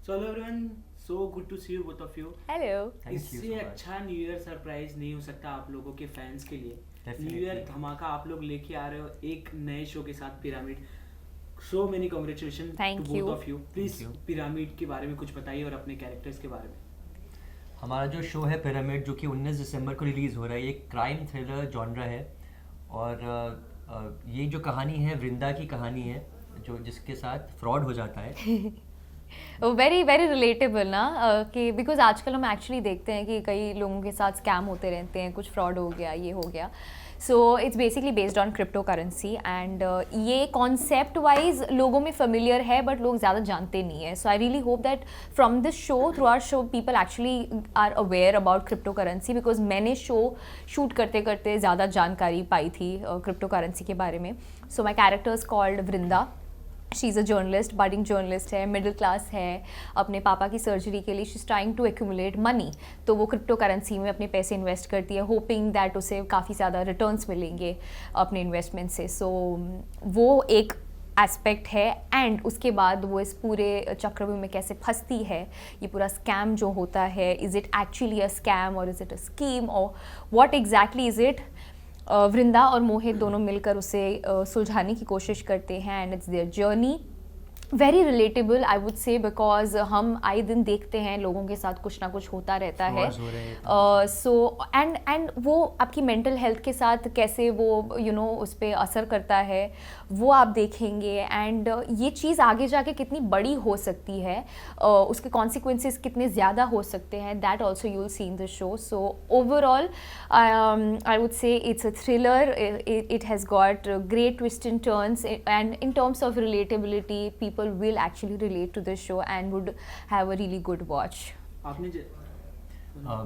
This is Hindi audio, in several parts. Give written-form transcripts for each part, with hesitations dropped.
So hello everyone, so good to see you both of you. Hello. Thank you इससे so much. अच्छा न्यू ईयर सरप्राइज नहीं हो सकता आप लोगों के फैंस के लिए। Definitely. न्यू ईयर धमाका आप लोग लेके आ रहे हो एक नए शो के साथ pyramid. So many congratulation Thank to both you. Of you. Please Thank you. Pyramid के बारे में कुछ बताइए और अपने कैरेक्टर्स के बारे में। हमारा जो शो है पिरामिड, जो कि 19 दिसंबर को रिलीज़ हो रहा है, ये क्राइम थ्रिलर जॉनरा है। और ये जो कहानी है वृंदा की कहानी है, जो जिसके साथ फ्रॉड हो जाता है। वेरी वेरी रिलेटेबल ना कि बिकॉज आजकल हम एक्चुअली देखते हैं कि कई लोगों के साथ स्कैम होते रहते हैं, कुछ फ्रॉड हो गया, ये हो गया। So it's basically based on crypto currency and ये कॉन्सेप्ट वाइज लोगों में फेमिलियर है बट लोग ज़्यादा जानते नहीं है। So I really hope that from this show through our show people actually are aware about crypto currency, because मैंने शो शूट करते करते ज़्यादा जानकारी पाई थी क्रिप्टो करेंसी के बारे में। So my characters called Vrinda. She is a journalist, budding journalist है, मिडिल क्लास है। अपने पापा की सर्जरी के लिए she is trying to accumulate money, तो वो क्रिप्टो करेंसी में अपने पैसे इन्वेस्ट करती है, होपिंग दैट उसे काफ़ी ज़्यादा रिटर्न्स मिलेंगे अपने इन्वेस्टमेंट से। सो वो एक एस्पेक्ट है। एंड उसके बाद वो इस पूरे चक्रव्यूह में कैसे फंसती है, ये पूरा स्कैम जो होता है, is it actually a scam और इज़ इट अ स्कीम और व्हाट एग्जैक्टली इज़ इट। वृंदा और मोहित दोनों मिलकर उसे सुलझाने की कोशिश करते हैं and it's their journey. Very relatable I would से, बिकॉज हम आए दिन देखते हैं लोगों के साथ कुछ ना कुछ होता रहता है। Frauds हो रहे हैं। सो एंड वो आपकी मेंटल हेल्थ के साथ कैसे वो उस पर असर करता है वो आप देखेंगे। एंड ये चीज़ आगे जाके कितनी बड़ी हो सकती है, उसके कॉन्सिक्वेंसेस कितने ज़्यादा हो सकते हैं, that also you will see in the show. So overall I would से it's a thriller, it has got great twists and turns, and in terms of relatability people will actually relate to the show and would have a really good watch. आपने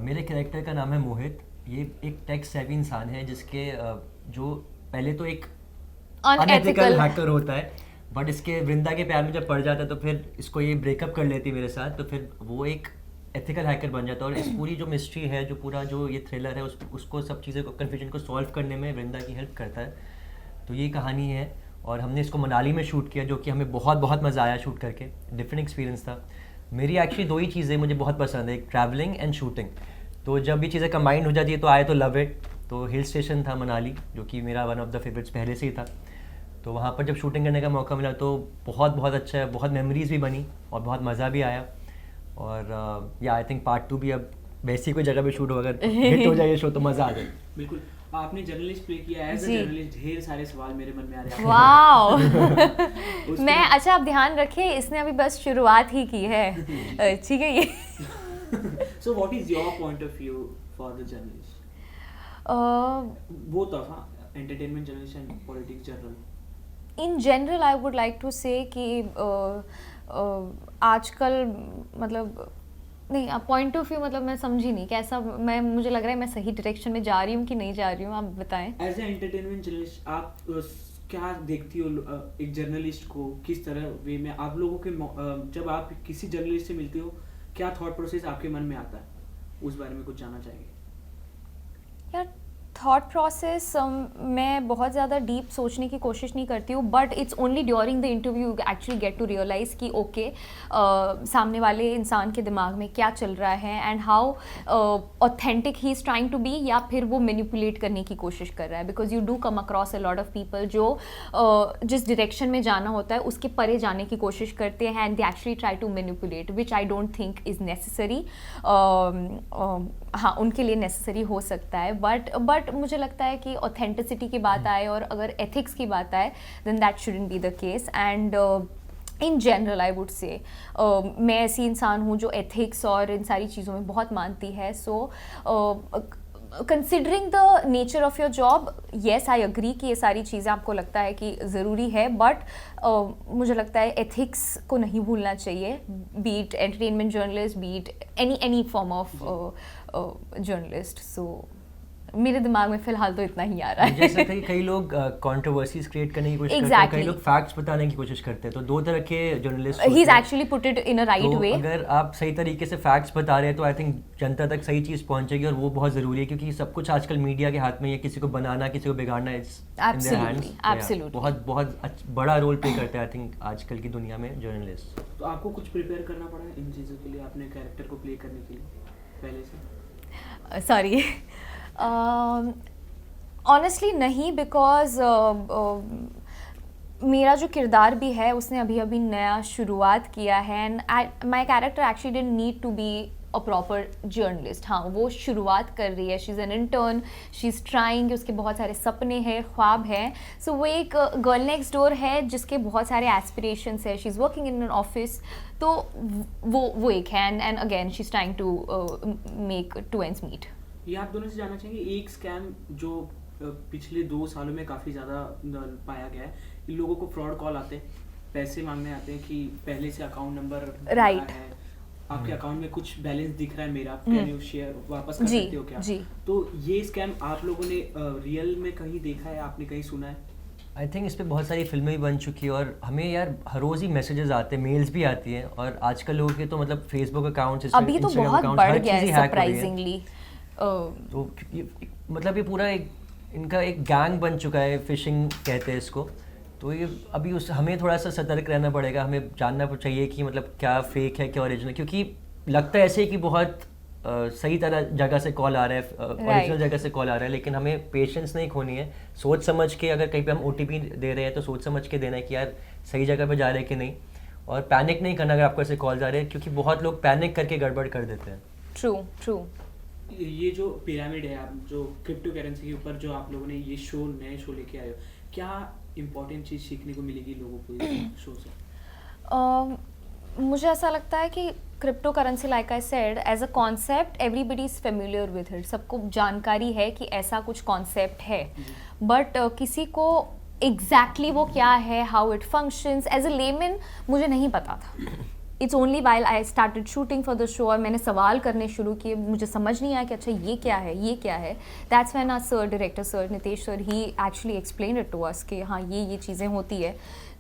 मेरे कैरेक्टर का नाम है मोहित। ये एक टेक सेवी इंसान है जिसके जो पहले तो एक अनएथिकल हैकर होता है, बट इसके वृंदा के प्यार में जब पड़ जाता है तो फिर इसको ये ब्रेकअप कर लेती है मेरे साथ, तो फिर वो एक एथिकल हैकर बन जाता है। और इस पूरी जो मिस्ट्री है, जो पूरा जो ये थ्रिलर है, उसको सब चीज़ें को, कन्फ्यूजन को सॉल्व करने में वृंदा की हेल्प करता है। तो ये कहानी है और हमने इसको मनाली में शूट किया, जो कि हमें बहुत बहुत मज़ा आया शूट करके। डिफरेंट एक्सपीरियंस था। मेरी एक्चुअली दो ही चीज़ें मुझे बहुत पसंद है, एक ट्रैवलिंग एंड शूटिंग। तो जब ये चीज़ें कंबाइंड हो जाती है तो आए तो लव इट। तो हिल स्टेशन था मनाली, जो कि मेरा वन ऑफ द फेवरेट्स पहले से ही था। तो वहाँ पर जब शूटिंग करने का मौका मिला तो बहुत बहुत अच्छा है, बहुत मेमोरीज भी बनी और बहुत मज़ा भी आया। और या आई थिंक पार्ट 2 भी अब वैसी कोई जगह पे शूट हो, अगर हिट हो जाए ये शो तो मज़ा आ जाए। बिल्कुल। आपने जर्नलिस्ट प्ले किया, एज अ जी। जर्नलिस्ट ढेर सारे सवाल मेरे मन में आ रहे हैं। वाओ उसके- मैं अच्छा, आप ध्यान रखें, इसने अभी बस शुरुआत ही की है, ठीक है। ये So what is your point of view for the journalist? Both of entertainment journalist and politics journal. In general I would like to say कि आजकल मतलब नहीं, पॉइंट ऑफ व्यू मतलब मैं समझी नहीं कैसा, मुझे लग रहा है मैं सही डायरेक्शन में जा रही हूँ कि नहीं जा रही हूँ, आप बताएं। एज ए एंटरटेनमेंट जर्नलिस्ट आप क्या देखती हो एक जर्नलिस्ट को, किस तरह वे में आप लोगों के जब आप किसी जर्नलिस्ट से मिलते हो क्या थॉट प्रोसेस आपके मन में आता है, उस बारे में कुछ जानना चाहेंगे। यार थॉट प्रोसेस मैं बहुत ज़्यादा डीप सोचने की कोशिश नहीं करती हूँ, but it's only during the interview actually get to realise कि ओके सामने वाले इंसान के दिमाग में क्या चल रहा है and how authentic he is trying to be, या फिर वो मैनिपुलेट करने की कोशिश कर रहा है। Because you do come across a lot of people जो जिस डायरेक्शन में जाना होता है उसके परे जाने की कोशिश करते हैं and they actually try to manipulate, which I don't think is necessary. हाँ, उनके लिए नेसेसरी हो सकता है, बट मुझे लगता है कि ऑथेंटिसिटी की बात आए और अगर एथिक्स की बात आए then that shouldn't be the case. And in general I would say मैं ऐसी इंसान हूँ जो एथिक्स और इन सारी चीज़ों में बहुत मानती है। So considering the nature of your job, yes I agree कि ये सारी चीज़ें आपको लगता है कि ज़रूरी है, बट मुझे लगता है एथिक्स को नहीं भूलना चाहिए, be it entertainment journalist, be it any form of journalist. So मेरे दिमाग में फिलहाल तो इतना ही आ रहा मुझे है। ऐसा लगता है कि कई लोग कंट्रोवर्सीज क्रिएट करने की कोशिश करते हैं, Exactly. कई लोग फैक्ट्स बताने की कोशिश करते हैं, तो दो तरह के journalist he is actually put it in a right way. अगर आप सही तरीके से फैक्ट्स बता रहे हैं तो आई थिंक जनता तक सही चीज़ पहुंचेगी, और वो बहुत ज़रूरी है क्योंकि सब कुछ आजकल मीडिया के हाथ में है, किसी को बनाना किसी को बिगाड़ना it's in their hands. Absolutely. बहुत बहुत बड़ा रोल प्ले करते हैं आई थिंक आजकल की दुनिया में जर्नलिस्ट। तो आपको कुछ प्रिपेयर करना पड़ा है इन चीज़ों के लिए, अपने कैरेक्टर को प्ले करने के लिए पहले से? सॉरी, ऑनेस्टली नहीं, बिकॉज मेरा जो किरदार भी है उसने अभी अभी नया शुरुआत किया है, and my character actually didn't need to be a proper journalist. हाँ, वो शुरुआत कर रही है, she is an intern, she is trying, उसके बहुत सारे सपने हैं, ख्वाब हैं। सो वो एक गर्ल नेक्स्ट डोर है जिसके बहुत सारे एस्पिरेशंस है, she is working in an office, तो वो एक है, and again she is trying to make two ends meet. ये आप दोनों से जानना चाहेंगे, एक स्कैम जो पिछले 2 सालों में काफ़ी ज़्यादा पाया गया है, इन लोगों को फ्रॉड कॉल आते हैं, पैसे मांगने आते हैं कि पहले से अकाउंट नंबर Right. है, आपके अकाउंट में कुछ बैलेंस दिख रहा है मेरा, कैन यू शेयर, वापस कर जी, सकते हो क्या? जी। तो ये स्कैम आप लोगों ने रियल में कहीं देखा है, आपने कहीं सुना है? आई थिंक इस पे बहुत सारी फिल्में भी बन चुकी है, और हमें यार हर रोज़ ही मैसेजेस आते हैं, मेल्स भी आती हैं, और आजकल लोगों के तो मतलब फेसबुक अकाउंट्स, अभी तो बहुत बढ़ गया है सरप्राइजिंगली। तो मतलब ये पूरा एक इनका एक गैंग बन चुका है, फिशिंग कहते हैं इसको। तो ये अभी हमें थोड़ा सा सतर्क रहना पड़ेगा, हमें जानना चाहिए कि मतलब क्या फेक है क्या ओरिजिनल, क्योंकि लगता है ऐसे कि बहुत सही तरह जगह से कॉल आ रहा है, ओरिजिनल जगह से कॉल आ रहा है, लेकिन हमें पेशेंस नहीं खोनी है, सोच समझ के अगर कहीं पे हम OTP दे रहे हैं तो सोच समझ के देना है कि यार सही जगह पे जा रहे हैं कि नहीं, और पैनिक नहीं करना अगर आपको ऐसे कॉल आ रहे हैं, क्योंकि बहुत लोग पैनिक करके गड़बड़ कर देते हैं। ट्रू। ये जो पिरामिड है, आप जो क्रिप्टो करेंसी के ऊपर जो आप लोगों ने ये नए शो लेके आए हो, क्या इम्पोर्टेंट चीज़ सीखने को मिलेगी लोगों को इस शो से? मुझे ऐसा लगता है कि crypto currency, like I said, as a concept everybody is familiar with it, सबको जानकारी है कि ऐसा कुछ कॉन्सेप्ट है, बट किसी को एग्जैक्टली वो क्या है, how it functions, as a layman मुझे नहीं पता था। It's only while I started shooting for the show, और मैंने सवाल करने शुरू किए, मुझे समझ नहीं आया कि अच्छा ये क्या है। That's when our sir, director sir Nitesh sir, he actually explain it to us कि हाँ ये चीज़ें होती है।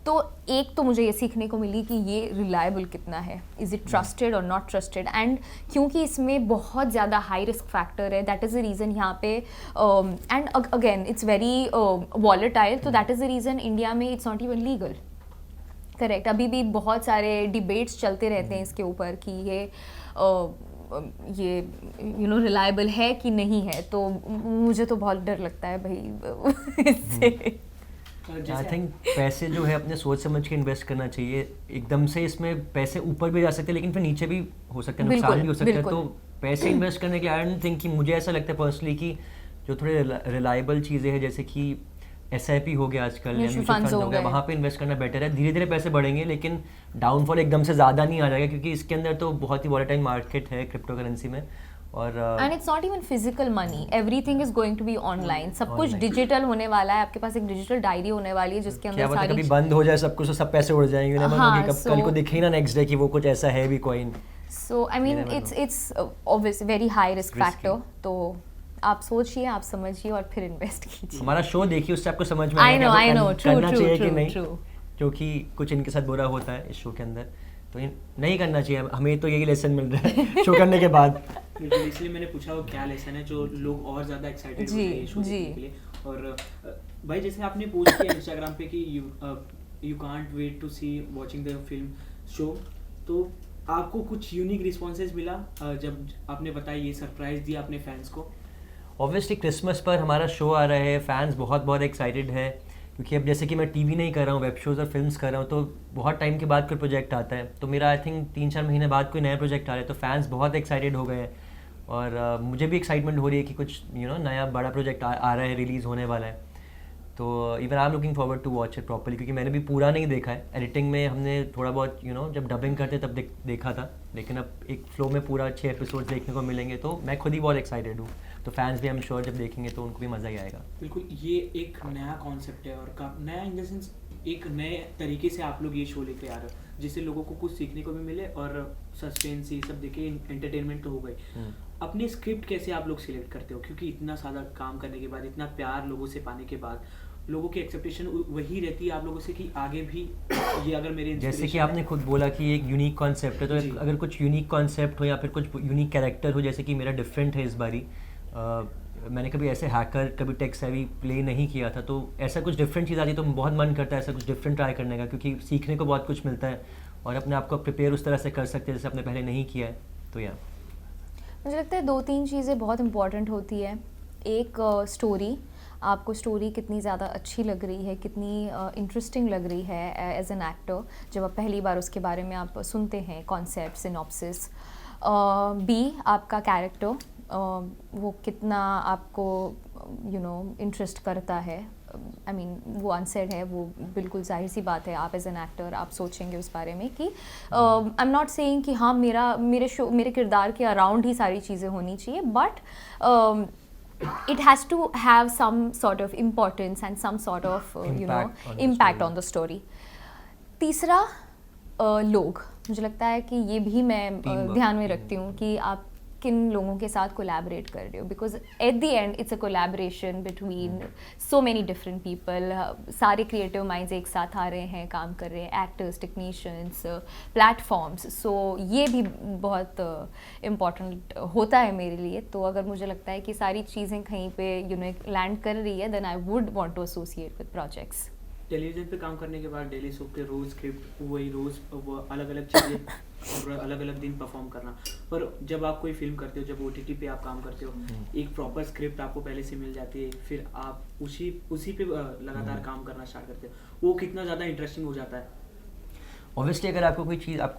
तो एक तो मुझे ये सीखने को मिली कि ये रिलायबल कितना है, इज़ इट ट्रस्टेड और नॉट ट्रस्टेड, एंड क्योंकि इसमें बहुत ज़्यादा हाई रिस्क फैक्टर है, दैट इज़ द रीज़न यहाँ पे, and again it's very volatile, तो that is the reason India में it's not even legal. Correct, अभी भी बहुत सारे डिबेट्स चलते रहते हैं इसके ऊपर कि ये रिलायबल है कि नहीं है, तो मुझे तो बहुत डर लगता है भाई इससे। आई थिंक पैसे जो है अपने सोच समझ के इन्वेस्ट करना चाहिए, एकदम से इसमें पैसे ऊपर भी जा सकते हैं लेकिन फिर नीचे भी हो सकता है, नुकसान भी हो सकता है, तो पैसे इन्वेस्ट करने के लिए आई डोंट थिंक कि, मुझे ऐसा लगता है पर्सनली कि जो थोड़े रिलायबल चीज़ें हैं जैसे कि SIP हो गया आजकल, म्यूचुअल फंड हो गया, वहाँ पे इन्वेस्ट करना बेटर है। धीरे धीरे पैसे बढ़ेंगे लेकिन डाउनफॉल एकदम से ज़्यादा नहीं आ जाएगा, क्योंकि इसके अंदर तो बहुत ही वॉलेटाइल मार्केट है क्रिप्टो करेंसी में, और and it's not even physical money, everything is going to be online, सब कुछ डिजिटल होने वाला है, आपके पास एक डिजिटल डायरी होने वाली है जिसके अंदर सारी, कभी बंद हो जाए सब कुछ तो सब पैसे उड़ जाएंगे, कल को दिखे ना नेक्स्ट डे कि वो कुछ ऐसा है भी coin. So I mean it's obvious very high risk factor, तो आप सोचिए, आप समझिए और फिर इन्वेस्ट कीजिए। हमारा शो देखिए, उससे आपको समझ में आएगा करना चाहिए कि नहीं, क्योंकि कुछ इनके साथ बुरा होता है इस शो के अंदर, तो नहीं करना चाहिए। हमें तो यही लेसन मिल रहा है शो करने के बाद। इसलिए मैंने पूछा वो क्या लेसन है जो लोग और ज़्यादा एक्साइटेड होते हैं शो देखने के लिए। और भाई जैसे आपने पोस्ट किया इंस्टाग्राम पे कि you can't wait to see watching the film show, तो आपको कुछ यूनिक रिस्पॉन्सेज मिला जब आपने बताया, ये सरप्राइज दिया अपने फैंस को? ऑब्वियसली क्रिसमस पर हमारा शो आ रहा है, फैंस बहुत एक्साइटेड है, क्योंकि अब जैसे कि मैं टीवी नहीं कर रहा हूँ, वेब शोज़ और फिल्म्स कर रहा हूँ, तो बहुत टाइम के बाद कोई प्रोजेक्ट आता है, तो मेरा आई थिंक 3-4 महीने बाद कोई नया प्रोजेक्ट आ रहा है, तो फैंस बहुत एक्साइटेड हो गए हैं, और मुझे भी एक्साइटमेंट हो रही है कि कुछ नया बड़ा प्रोजेक्ट आ रहा है, रिलीज़ होने वाला है, तो even I am looking forward to watch it properly, क्योंकि मैंने भी पूरा नहीं देखा है। एडिटिंग में हमने थोड़ा बहुत जब डबिंग करते तब देखा था, लेकिन अब एक फ्लो में पूरा 6 एपिसोड देखने को मिलेंगे, तो मैं खुद ही बहुत एक्साइटेड हूँ, तो फैंस भी आई एम श्योर जब देखेंगे तो उनको भी मज़ा ही आएगा। बिल्कुल, ये एक नया कॉन्सेप्ट है, और नया इन द सेंस एक नए तरीके से आप लोग ये शो लेके आ रहे हो, जिससे लोगों को कुछ सीखने को भी मिले और सस्पेंस ये सब देखे, एंटरटेनमेंट तो हो गई। अपनी स्क्रिप्ट कैसे आप लोग सिलेक्ट करते हो, क्योंकि इतना सारा काम करने के बाद, इतना प्यार लोगों से पाने के बाद, लोगों की एक्सेप्टेशन वही रहती है आप लोगों से कि आगे भी ये अगर मेरे जैसे कि आपने खुद बोला कि एक यूनिक कॉन्सेप्ट है, तो अगर कुछ यूनिक कॉन्सेप्ट हो या फिर कुछ यूनिक कैरेक्टर हो, जैसे कि मेरा डिफरेंट है इस बारी, मैंने कभी ऐसे हैकर, कभी टेक सेवी प्ले नहीं किया था, तो ऐसा कुछ डिफरेंट चीज़ आती है तो बहुत मन करता है ऐसा कुछ डिफरेंट ट्राई करने का, क्योंकि सीखने को बहुत कुछ मिलता है और अपने आप को प्रिपेयर उस तरह से कर सकते हैं जैसे आपने पहले नहीं किया है। तो या मुझे लगता है 2-3 चीज़ें बहुत इंपॉर्टेंट होती है। एक स्टोरी, आपको स्टोरी कितनी ज़्यादा अच्छी लग रही है, कितनी इंटरेस्टिंग लग रही है एज एन एक्टर जब आप पहली बार उसके बारे में आप सुनते हैं, कॉन्सेप्ट, सिनॉप्सिस। बी, आपका कैरेक्टर, वो कितना आपको इंटरेस्ट करता है। आई मीन वो अनसेड है, वो बिल्कुल जाहिर सी बात है, आप एज एन एक्टर आप सोचेंगे उस बारे में कि आई एम नॉट सेइंग कि हाँ मेरे किरदार के अराउंड ही सारी चीज़ें होनी चाहिए, but it has to have some sort of importance and some sort of impact on the story. तीसरा लोग, मुझे लगता है कि ये भी मैं ध्यान में रखती हूँ कि आप किन लोगों के साथ कोलैबोरेट कर रहे हो, because at the end it's a collaboration between so many different people. सारे क्रिएटिव माइंड्स एक साथ आ रहे हैं, काम कर रहे हैं, एक्टर्स, टेक्नीशियंस, प्लेटफॉर्म्स, सो ये भी बहुत इम्पॉर्टेंट होता है मेरे लिए। तो अगर मुझे लगता है कि सारी चीज़ें कहीं पे लैंड कर रही है, then I would want to associate with projects. Television पे काम करने के बाद डेली सोप के रोज स्क्रिप्ट वही रोज वो अलग अलग चीज़ें और अलग अलग दिन परफॉर्म करना, पर जब आप कोई फिल्म करते हो, जब OTT पे आप काम करते हो, एक प्रॉपर स्क्रिप्ट आपको पहले से मिल जाती है, फिर आप उसी पे लगातार काम करना स्टार्ट करते हो, वो कितना ज़्यादा इंटरेस्टिंग हो जाता है। ऑब्वियसली अगर आपको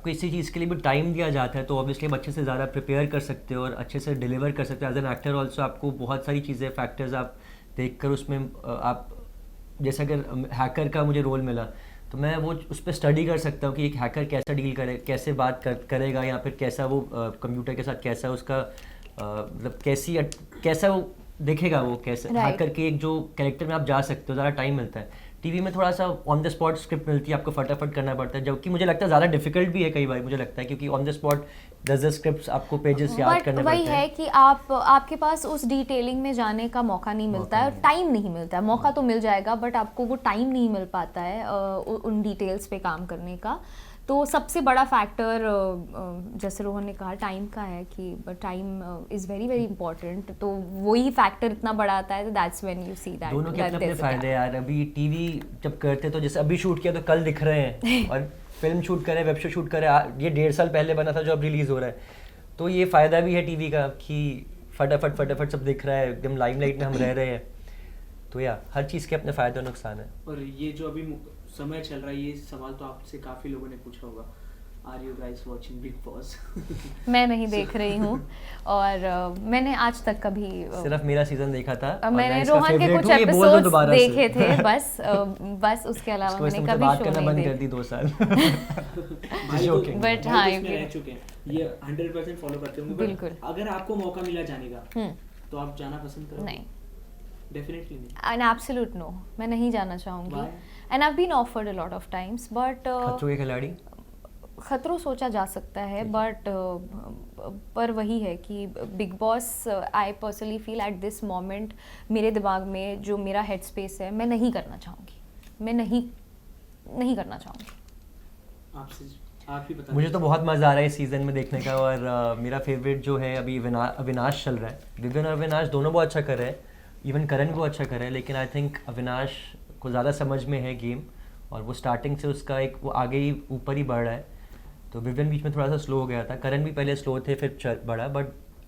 किसी चीज़ के लिए भी टाइम दिया जाता है तो ऑब्वियसली आप अच्छे से ज़्यादा प्रिपेयर कर सकते हो और अच्छे से डिलीवर कर सकते हो। एज एन एक्टर ऑल्सो आपको बहुत सारी चीज़ें, फैक्टर्स आप देख कर उसमें आप, जैसे अगर हैकर का मुझे रोल मिला तो मैं वो उस पर स्टडी कर सकता हूँ कि एक हैकर कैसा डील करे, कैसे बात करेगा, या फिर कैसा वो कंप्यूटर के साथ कैसा उसका मतलब कैसा वो दिखेगा, वो कैसे हैकर के एक जो कैरेक्टर में आप जा सकते हो, ज़्यादा टाइम मिलता है। टीवी में थोड़ा सा ऑन द स्पॉट स्क्रिप्ट मिलती है, आपको फटाफट करना पड़ता है, जबकि मुझे लगता है ज़्यादा डिफिकल्ट भी है कई बार, मुझे लगता है, क्योंकि ऑन द स्पॉट 10 स्क्रिप्ट्स आपको पेजेस याद करने पड़ते हैं। वही है कि आपके पास उस डिटेलिंग में जाने का मौका नहीं मिलता है, टाइम नहीं मिलता है। मौका तो मिल जाएगा बट आपको वो टाइम नहीं मिल पाता है उन डिटेल्स पे काम करने का। तो सबसे बड़ा फैक्टर जैसे रोहन ने कहा टाइम का है कि time is very very important, तो वही फैक्टर इतना बड़ा आता है, तो that's when you see that. दोनों के अपने फायदे यार। अभी टीवी जब करते तो जैसे अभी शूट किया तो कल दिख रहे हैं और फिल्म शूट करें, वेब शो शूट करें, ये 1.5 साल पहले बना था जो अब रिलीज़ हो रहा है। तो ये फ़ायदा भी है टीवी का कि फटाफट सब दिख रहा है, एकदम लाइमलाइट में हम रह रहे हैं। तो या हर चीज़ के अपने फ़ायदे और नुकसान है। और ये जो अभी समय चल रहा है, ये सवाल तो आपसे काफ़ी लोगों ने पूछा होगा, are you guys watching Bigg Boss? मैं नहीं देख रही हूँ और मैंने आज तक कभी सिर्फ मेरा सीजन देखा था। मैंने रोहन के कुछ एपिसोड्स देखे थे बस उसके अलावा मैंने कभी बात शो करना नहीं बंद कर देखा। दी 2 साल। बट हाँ रह चुके हैं, ये 100% फॉलो करते होंगे। बिल्कुल। अगर आपको मौका मिला जाने का तो आप जाना पसंद करोगे? नहीं, डेफिनेटली नहीं। एन एब्सोल्यूट नो, मैं नहीं जाना चाहूँगी। And I have been offered a lot of times but Khatron Ke खिलाड़ी, खतरों सोचा जा सकता है बट पर वही है कि big boss, I personally feel at this moment मेरे दिमाग में जो मेरा हेड स्पेस है, मैं नहीं करना चाहूँगी, मैं नहीं करना चाहूँगी। आप ही बता। मुझे तो बहुत मज़ा आ रहा है इस सीज़न में देखने का और मेरा फेवरेट जो है अभी अविनाश चल रहा है। विवेन और अविनाश दोनों बहुत अच्छा कर रहे हैं, इवन करण भी बहुत अच्छा कर रहा है, लेकिन आई थिंक अविनाश को ज़्यादा समझ में है गेम और वो स्टार्टिंग से उसका एक वो आगे ही ऊपर ही बढ़ रहा है। तो विवेन बीच में थोड़ा सा स्लो हो गया था, करण भी पहले स्लो थे फिर बढ़ा, बट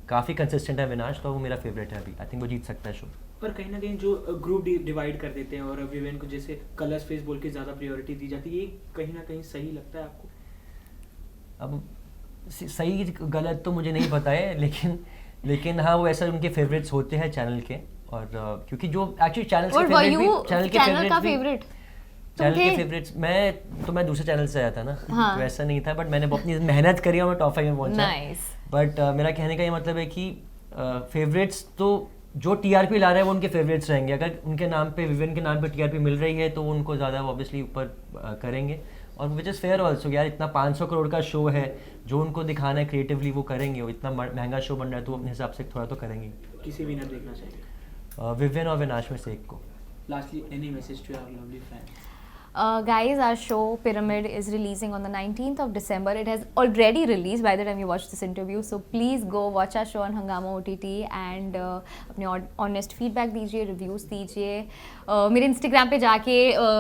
काफ़ी कंसिस्टेंट है अविनाश, तो वो मेरा फेवरेट है अभी। आई थिंक वो जीत सकता है शो। पर कहीं ना कहीं जो ग्रुप डिवाइड कर देते हैं और विवेन को जैसे कलर्स फेस बोल के ज़्यादा प्रायोरिटी दी जाती है, ये कहीं ना कहीं सही लगता है आपको? अब सही गलत तो मुझे नहीं पता है, लेकिन हाँ वो ऐसा उनके फेवरेट्स होते हैं चैनल के, और क्योंकि जो एक्चुअली चैनल के फेवरेट्स मैं दूसरे चैनल से आया था ना, हाँ। तो ऐसा नहीं था, बट मैंने अपनी मेहनत करी और मैं टॉप 5 में पहुंचा। Nice. बट मेरा कहने का ये मतलब है कि फेवरेट्स तो जो टीआरपी ला रहे हैं वो उनके फेवरेट्स रहेंगे। अगर उनके नाम पे, विवेन के नाम पे टीआरपी मिल रही है तो वो उनको ज़्यादा ऑब्वियसली ऊपर करेंगे, और विच इज़ फेयर ऑल्सो यार, इतना 500 करोड़ का शो है, जो उनको दिखाना है क्रिएटिवली वो करेंगे, वो इतना महंगा शो बन रहा है तो अपने हिसाब से थोड़ा तो करेंगे। किसी विनर देखना चाहिए? विवियन और विनाश में से एक को। Lastly, any message to our lovely fans? Guys, our show Pyramid is releasing on the 19th of December. It has already released by the time you watch this interview. So please go watch our show on Hungama OTT and अपने honest feedback दीजिए, reviews दीजिए, मेरे Instagram पे जाके,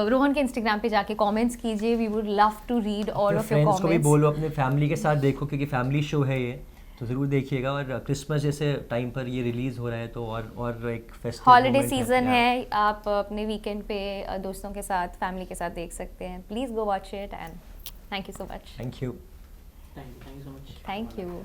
रोहन के Instagram पे जाके comments कीजिए. We would love to read all of your friends comments. को भी बोलो, अपने फैमिली के साथ देखो, क्योंकि फैमिली शो है ये, तो ज़रूर देखिएगा। और क्रिसमस जैसे टाइम पर ये रिलीज़ हो रहा है तो और एक फेस्टिव हॉलीडे सीजन है, आप अपने वीकेंड पे दोस्तों के साथ, फैमिली के साथ देख सकते हैं. Please go watch it and thank you so much. Thank you. Thank you so much. Thank you.